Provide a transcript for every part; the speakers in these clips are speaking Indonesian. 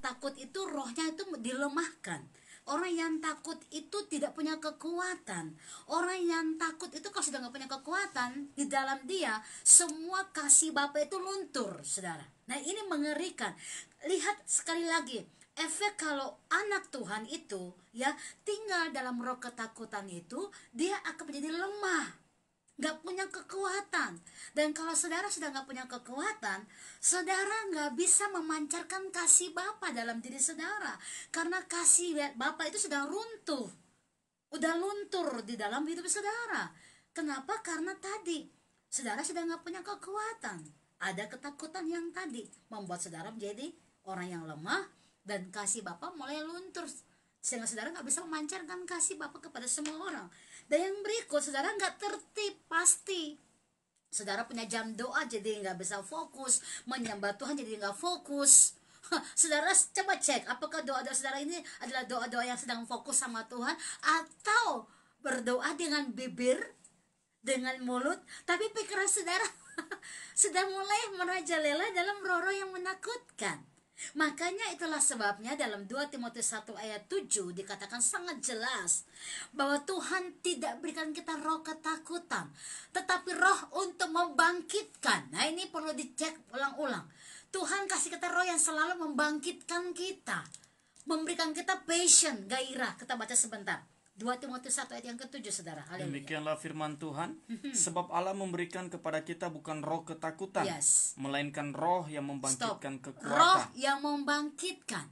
takut itu rohnya itu dilemahkan. Orang yang takut itu tidak punya kekuatan. Orang yang takut itu kalau sudah nggak punya kekuatan, di dalam dia semua kasih Bapa itu luntur, saudara. Nah, ini mengerikan. Lihat sekali lagi, efek kalau anak Tuhan itu ya tinggal dalam roh ketakutan itu, dia akan menjadi lemah, nggak punya kekuatan. Dan kalau saudara sudah nggak punya kekuatan, saudara nggak bisa memancarkan kasih Bapa dalam diri saudara, karena kasih Bapa itu sudah runtuh, udah luntur di dalam hidup saudara. Kenapa? Karena tadi saudara sudah nggak punya kekuatan, ada ketakutan yang tadi membuat saudara menjadi orang yang lemah, dan kasih Bapa mulai luntur, sehingga saudara nggak bisa memancarkan kasih Bapa kepada semua orang. Dan yang berikut, saudara nggak tertib pasti. Saudara punya jam doa jadi nggak bisa fokus, menyembah Tuhan jadi nggak fokus. Saudara coba cek, apakah doa-doa saudara ini adalah doa-doa yang sedang fokus sama Tuhan, atau berdoa dengan bibir, dengan mulut, tapi pikiran saudara sudah mulai merajalela dalam roh-roh yang menakutkan. Makanya itulah sebabnya dalam 2 Timotius 1 ayat 7 dikatakan sangat jelas bahwa Tuhan tidak berikan kita roh ketakutan, tetapi roh untuk membangkitkan. Nah, ini perlu dicek ulang-ulang. Tuhan kasih kita roh yang selalu membangkitkan kita, memberikan kita passion, gairah. Kita baca sebentar 2 Timotius 1 ayat yang ke-7, saudara. Haleluya. Demikianlah firman Tuhan, sebab Allah memberikan kepada kita bukan roh ketakutan, melainkan roh yang membangkitkan kekuatan. Roh yang membangkitkan.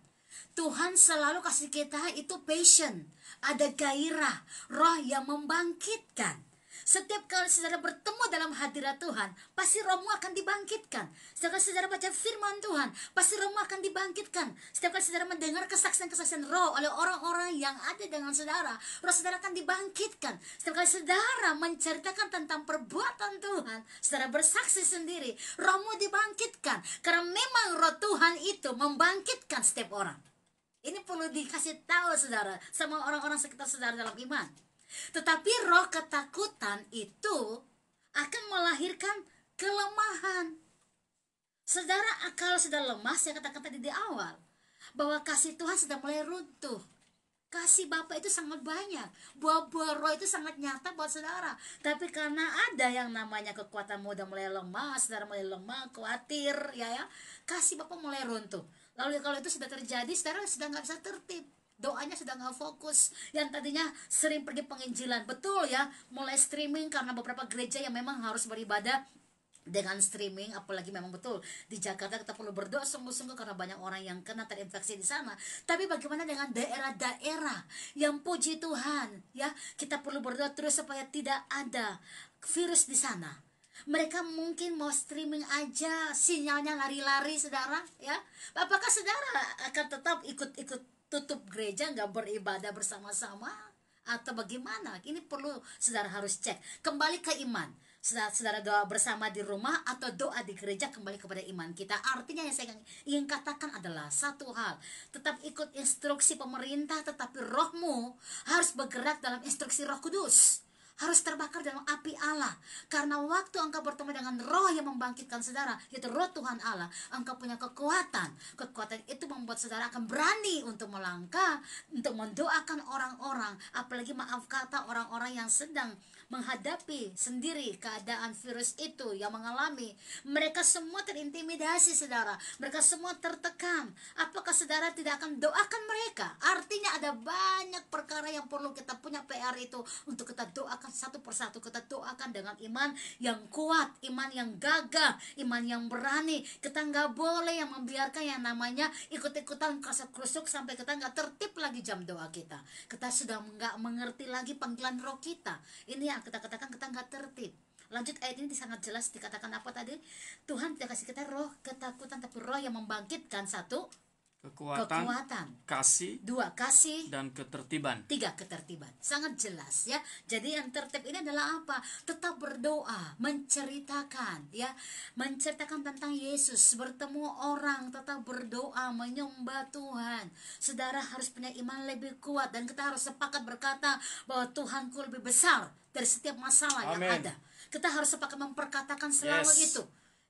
Tuhan selalu kasih kita itu passion, ada gairah, roh yang membangkitkan. Setiap kali saudara bertemu dalam hadirat Tuhan, pasti rohmu akan dibangkitkan. Setiap kali saudara baca firman Tuhan, pasti rohmu akan dibangkitkan. Setiap kali saudara mendengar kesaksian-kesaksian roh oleh orang-orang yang ada dengan saudara, roh saudara akan dibangkitkan. Setiap kali saudara menceritakan tentang perbuatan Tuhan, saudara bersaksi sendiri, rohmu dibangkitkan. Karena memang roh Tuhan itu membangkitkan setiap orang. Ini perlu dikasih tahu saudara sama orang-orang sekitar saudara dalam iman. Tetapi roh ketakutan itu akan melahirkan kelemahan. Saudara, kalau sudah lemah, saya katakan tadi di awal bahwa kasih Tuhan sudah mulai runtuh. Kasih Bapa itu sangat banyak, buah-buah roh itu sangat nyata buat saudara. Tapi karena ada yang namanya kekuatan muda mulai lemah, saudara mulai lemah, khawatir, ya, kasih Bapa mulai runtuh. Lalu kalau itu sudah terjadi, saudara sudah nggak bisa tertib. Doanya sudah nggak fokus. Yang tadinya sering pergi penginjilan, betul ya, mulai streaming karena beberapa gereja yang memang harus beribadah dengan streaming, apalagi memang betul di Jakarta kita perlu berdoa sungguh-sungguh karena banyak orang yang kena terinfeksi di sana. Tapi bagaimana dengan daerah-daerah yang puji Tuhan ya, kita perlu berdoa terus supaya tidak ada virus di sana. Mereka mungkin mau streaming aja, sinyalnya lari-lari saudara ya. Apakah saudara akan tetap ikut-ikut tutup gereja, nggak beribadah bersama-sama, atau bagaimana? Ini perlu saudara harus cek. Kembali ke iman. Saudara doa bersama di rumah atau doa di gereja, kembali kepada iman kita. Artinya yang saya ingin katakan adalah satu hal, tetap ikut instruksi pemerintah, tetapi rohmu harus bergerak dalam instruksi Roh Kudus, harus terbakar dalam api Allah. Karena waktu engkau bertemu dengan roh yang membangkitkan saudara, yaitu roh Tuhan Allah, engkau punya kekuatan. Kekuatan itu membuat saudara akan berani untuk melangkah, untuk mendoakan orang-orang, apalagi maaf kata orang-orang yang sedang menghadapi sendiri keadaan virus itu yang mengalami. Mereka semua terintimidasi saudara, mereka semua tertekan. Apakah saudara tidak akan doakan mereka? Artinya ada banyak perkara yang perlu kita punya PR itu untuk kita doakan satu persatu. Kita doakan dengan iman yang kuat, iman yang gagah, iman yang berani. Kita nggak boleh yang membiarkan yang namanya ikut-ikutan kerusuk sampai kita nggak tertib lagi jam doa kita. Kita sudah nggak mengerti lagi panggilan roh kita. Ini yang kita katakan kita nggak tertib. Lanjut ayat ini sangat jelas dikatakan apa tadi? Tuhan tidak kasih kita roh ketakutan, tapi roh yang membangkitkan. Satu, kekuatan. Kasih. Dua, kasih. Dan ketertiban. Tiga, ketertiban. Sangat jelas ya. Jadi yang tertib ini adalah apa? Tetap berdoa, menceritakan ya, menceritakan tentang Yesus, bertemu orang, tetap berdoa, menyembah Tuhan. Saudara harus punya iman lebih kuat, dan kita harus sepakat berkata bahwa Tuhanku lebih besar dari setiap masalah yang ada. Kita harus sepakat memperkatakan selalu itu.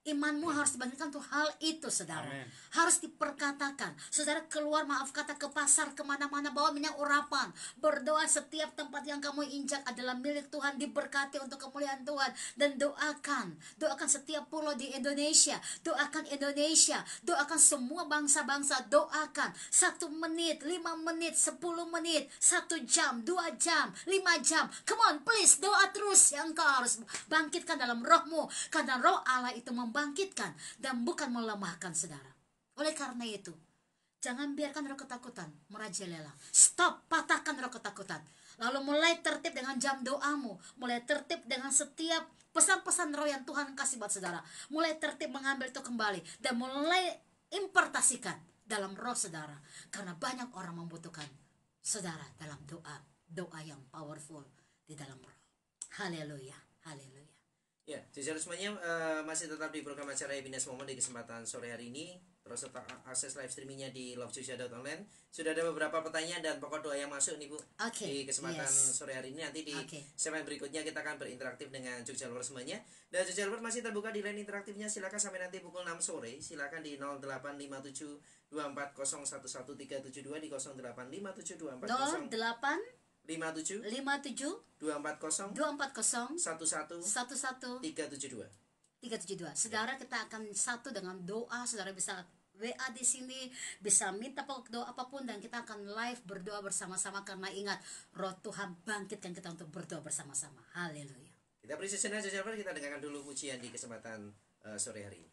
Imanmu harus dibangkitkan untuk hal itu, saudara. Amen. Harus diperkatakan. Saudara keluar, maaf kata, ke pasar, kemana-mana, bawa minyak urapan. Berdoa, setiap tempat yang kamu injak adalah milik Tuhan, diberkati untuk kemuliaan Tuhan. Dan doakan. Doakan setiap pulau di Indonesia. Doakan Indonesia. Doakan semua bangsa-bangsa. Doakan 1 menit, 5 menit, 10 menit, 1 jam, 2 jam, 5 jam. Come on, please, doa terus. Yang kau harus bangkitkan dalam rohmu. Karena roh Allah itu membangkitkan dan bukan melemahkan, saudara. Oleh karena itu, jangan biarkan roh ketakutan merajalela. Stop, patahkan roh ketakutan. Lalu mulai tertib dengan jam doamu. Mulai tertib dengan setiap pesan-pesan roh yang Tuhan kasih buat saudara. Mulai tertib mengambil itu kembali. Dan mulai importasikan dalam roh saudara. Karena banyak orang membutuhkan saudara dalam doa. Doa yang powerful di dalam roh. Haleluya, haleluya. Ya, jadi semuanya masih tetap di program acara Happiness Moment di kesempatan sore hari ini. Terus tetap akses live streamingnya di lovejosia.online. Sudah ada beberapa pertanyaan dan pokok doa yang masuk nih Bu. Di kesempatan sore hari ini. Nanti di segmen berikutnya kita akan berinteraktif dengan Jogja Lovers semuanya. Dan Jogja Lovers masih terbuka di line interaktifnya. Silakan sampai nanti pukul 6 sore. Silakan di 0857 24011372 di 0857 24 57 240 11 372. Saudara, kita akan satu dengan doa. Saudara bisa WA di sini, bisa minta pokok doa apapun, dan kita akan live berdoa bersama-sama. Karena ingat, roh Tuhan bangkitkan kita untuk berdoa bersama-sama. Haleluya. Kita beri sejenak, kita dengarkan dulu pujian di kesempatan sore hari ini.